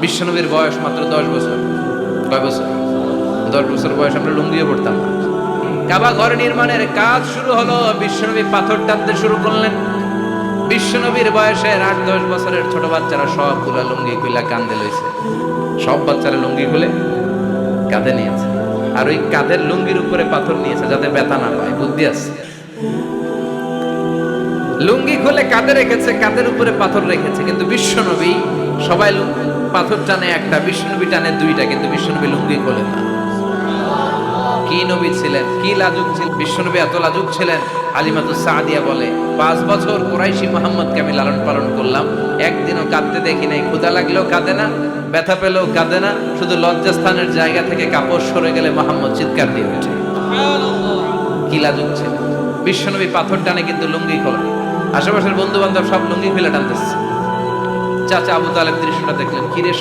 বিশ্বনবীর বয়স মাত্র 10 বছর। কয় বছর? 10 বছর বয়স আমরা লুঙ্গিও পড়তাম না। কাবা ঘর নির্মাণের কাজ শুরু হলো, বিশ্বনবী পাথর টানতে শুরু করলেন। বিশ্বনবীর বয়সের 8-10 বছরের ছোট বাচ্চারা সবগুলা লুঙ্গি খুলে কাঁধে লইছে। সব বাচ্চারা লুঙ্গি খুলে কাঁধে নিয়েছে, আর ওই কাঁধের লুঙ্গির উপরে পাথর নিয়েছে যাতে ব্যথা না পায়। বুদ্ধি আছে। লুঙ্গি খুলে কাঁধে রেখেছে, কাঁধের উপরে পাথর রেখেছে, কিন্তু বিশ্বনবী সবাই পাথর টানে একটা, বিশ্বনবী টানে দুইটা, কিন্তু বিশ্বনবী লুঙ্গি খোলে না। কি নবী ছিলেন, কি লাজুক ছিলেন বিশ্বনবী, এত লাজুক ছিলেন। হালিমাতুস সাদিয়া বলে, 5 বছর কুরাইশি মুহাম্মদকে আমি লালন পালন করলাম, একদিনও কাঁদতে দেখি নাই। ক্ষুধা লাগলেও কাঁদে না, ব্যথা পেলেও কাঁদে না, শুধু লজ্জাস্থানের জায়গা থেকে কাপড় সরে গেলে মুহাম্মদ চিৎকার দিয়ে ওঠে। কি লাজুক ছিলেন বিশ্বনবী। পাথর টানে কিন্তু লুঙ্গি খোলে। আশেপাশের বন্ধু বান্ধব সব লুঙ্গি খুলে টানতেছে। চাচা আবু তালেব দৃশ্যটা দেখলেন, কিরে